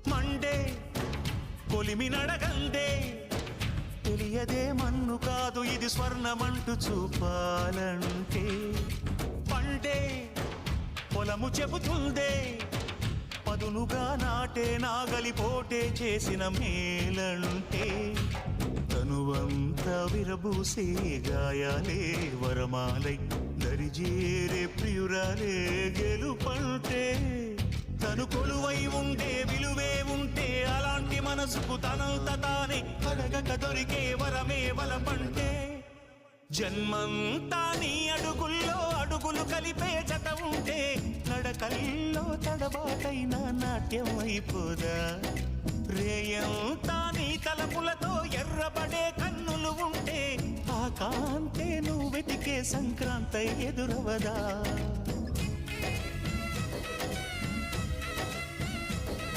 Monday కొలిమి నడగందే తెలియదే మన్ను కాదు ఇది స్వర్ణమంటూ చూపాలంటే పండే పొలము చెబుతుందే పదునుగా నాటే నాగలి పోటే చేసిన మేలంటే తనువంతా విరబూసే గాయాలే వరమాలై దరిజేరే ప్రియురాలే గెలుపంటే తను కొలువై ఉండే విలువే ఉంటే అలాంటి మనసుకు తనంత తానే అడగక దొరికే వరమే వలపంటే జన్మంతా నీ అడుగుల్లో అడుగులు కలిపే జత ఉంటే నడకల్లో తడబాటైన నాట్యం అయిపోదా రేయంతా నీ తలపులతో ఎర్రబడే కన్నులు ఉంటే ఆ కాంతే నువ్వు వెతికే సంక్రాంతి ఎదురవదా